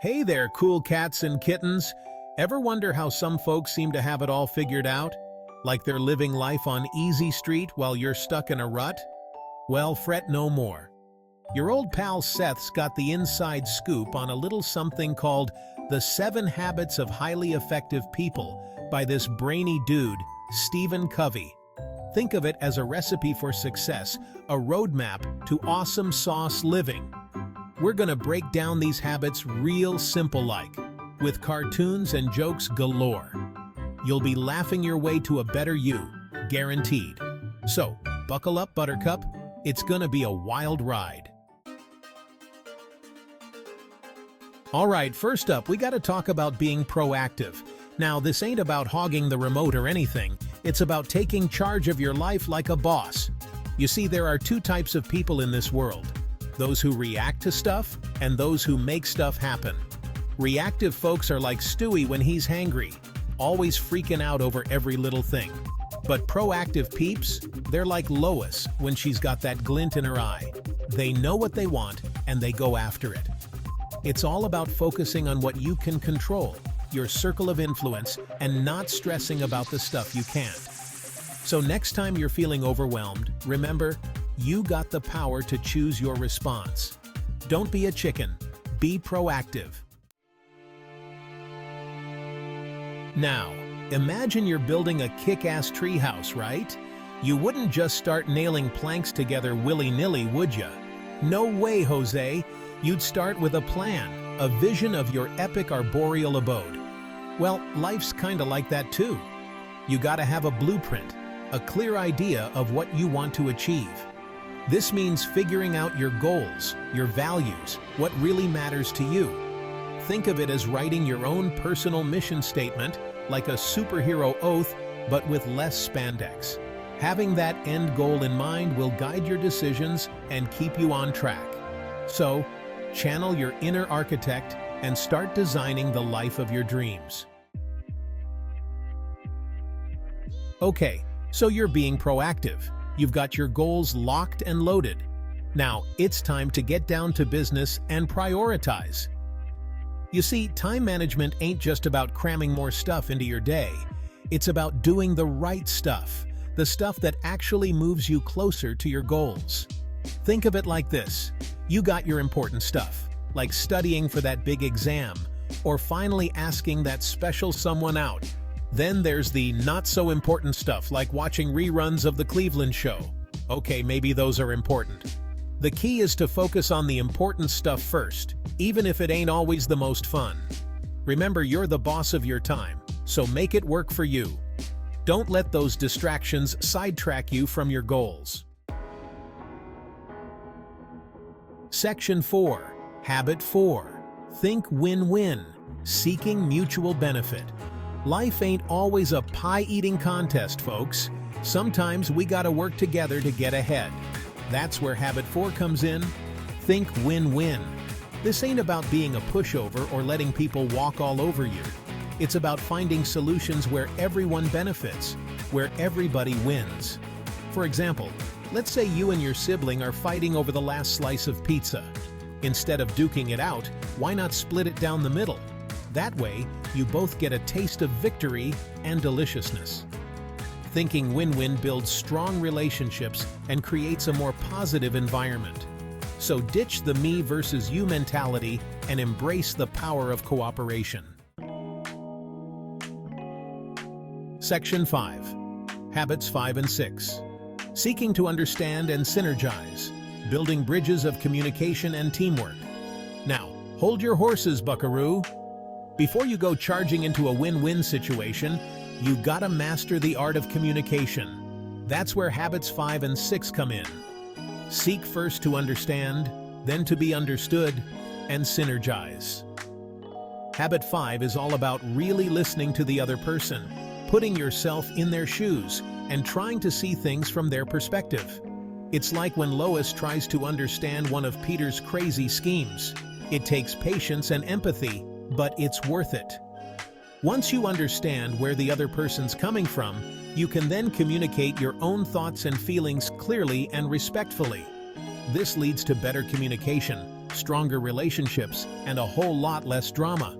Hey there, cool cats and kittens. Ever wonder how some folks seem to have it all figured out? Like they're living life on easy street while you're stuck in a rut? Well, fret no more. Your old pal Seth's got the inside scoop on a little something called The 7 Habits of Highly Effective People by this brainy dude, Stephen Covey. Think of it as a recipe for success, a roadmap to awesome sauce living. We're gonna break down these habits real simple-like, with cartoons and jokes galore. You'll be laughing your way to a better you, guaranteed. So, buckle up, Buttercup. It's gonna be a wild ride. Alright, first up, we gotta talk about being proactive. Now, this ain't about hogging the remote or anything. It's about taking charge of your life like a boss. You see, there are 2 types of people in this world. Those who react to stuff, and those who make stuff happen. Reactive folks are like Stewie when he's hangry, always freaking out over every little thing. But proactive peeps, they're like Lois when she's got that glint in her eye. They know what they want, and they go after it. It's all about focusing on what you can control, your circle of influence, and not stressing about the stuff you can't. So next time you're feeling overwhelmed, remember, you got the power to choose your response. Don't be a chicken, be proactive. Now, imagine you're building a kick-ass treehouse, right? You wouldn't just start nailing planks together willy-nilly, would ya? No way, Jose. You'd start with a plan, a vision of your epic arboreal abode. Well, life's kinda like that too. You gotta have a blueprint, a clear idea of what you want to achieve. This means figuring out your goals, your values, what really matters to you. Think of it as writing your own personal mission statement, like a superhero oath, but with less spandex. Having that end goal in mind will guide your decisions and keep you on track. So, channel your inner architect and start designing the life of your dreams. Okay, so you're being proactive. You've got your goals locked and loaded. Now, it's time to get down to business and prioritize. You see, time management ain't just about cramming more stuff into your day. It's about doing the right stuff, the stuff that actually moves you closer to your goals. Think of it like this. You got your important stuff, like studying for that big exam, or finally asking that special someone out. Then there's the not-so-important stuff, like watching reruns of The Cleveland Show. Okay, maybe those are important. The key is to focus on the important stuff first, even if it ain't always the most fun. Remember, you're the boss of your time, so make it work for you. Don't let those distractions sidetrack you from your goals. Section 4. Habit 4. Think win-win, seeking mutual benefit. Life ain't always a pie-eating contest, folks. Sometimes we gotta work together to get ahead. That's where Habit 4 comes in. Think win-win. This ain't about being a pushover or letting people walk all over you. It's about finding solutions where everyone benefits, where everybody wins. For example, let's say you and your sibling are fighting over the last slice of pizza. Instead of duking it out, why not split it down the middle? That way, you both get a taste of victory and deliciousness. Thinking win-win builds strong relationships and creates a more positive environment. So ditch the me versus you mentality and embrace the power of cooperation. Section 5. Habits 5 and 6. Seeking to understand and synergize, building bridges of communication and teamwork. Now, hold your horses, buckaroo. Before you go charging into a win-win situation, you gotta master the art of communication. That's where Habits 5 and 6 come in. Seek first to understand, then to be understood, and synergize. Habit 5 is all about really listening to the other person, putting yourself in their shoes, and trying to see things from their perspective. It's like when Lois tries to understand one of Peter's crazy schemes. It takes patience and empathy, but it's worth it. Once you understand where the other person's coming from, you can then communicate your own thoughts and feelings clearly and respectfully. This leads to better communication, stronger relationships, and a whole lot less drama.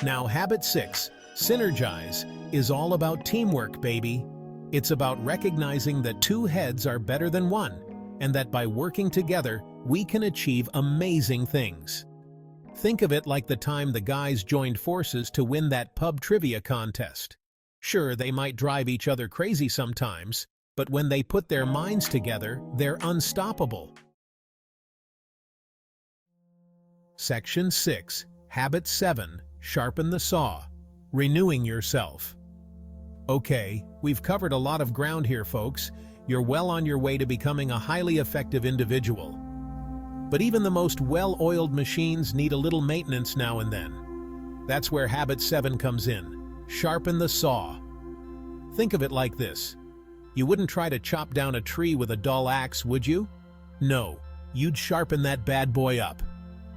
Now, habit 6, Synergize, is all about teamwork, baby. It's about recognizing that two heads are better than one, and that by working together, we can achieve amazing things. Think of it like the time the guys joined forces to win that pub trivia contest. Sure, they might drive each other crazy sometimes, but when they put their minds together, they're unstoppable. Section 6, Habit 7, Sharpen the Saw, renewing yourself. Okay, we've covered a lot of ground here, folks. You're well on your way to becoming a highly effective individual. But even the most well-oiled machines need a little maintenance now and then. That's where Habit 7 comes in. Sharpen the saw. Think of it like this. You wouldn't try to chop down a tree with a dull axe, would you? No, you'd sharpen that bad boy up.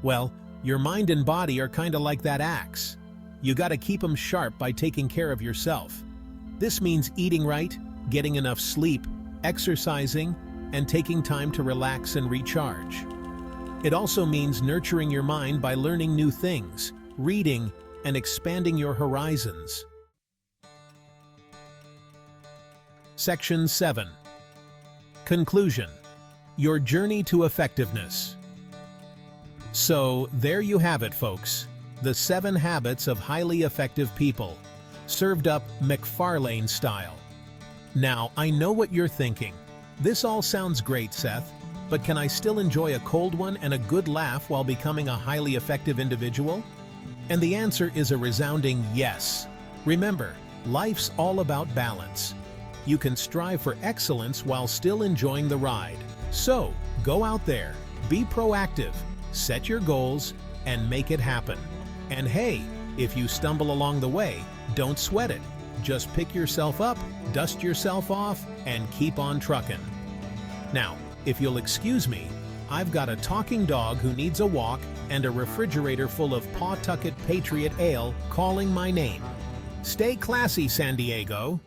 Well, your mind and body are kinda like that axe. You gotta keep them sharp by taking care of yourself. This means eating right, getting enough sleep, exercising, and taking time to relax and recharge. It also means nurturing your mind by learning new things, reading, and expanding your horizons. Section 7. Conclusion. Your journey to effectiveness. So, there you have it, folks. The 7 habits of highly effective people, served up McFarlane style. Now, I know what you're thinking. This all sounds great, Seth, but can I still enjoy a cold one and a good laugh while becoming a highly effective individual? And the answer is a resounding yes. Remember, life's all about balance. You can strive for excellence while still enjoying the ride. So, go out there, be proactive, set your goals, and make it happen. And hey, if you stumble along the way, don't sweat it. Just pick yourself up, dust yourself off, and keep on trucking. Now, if you'll excuse me, I've got a talking dog who needs a walk and a refrigerator full of Pawtucket Patriot Ale calling my name. Stay classy, San Diego.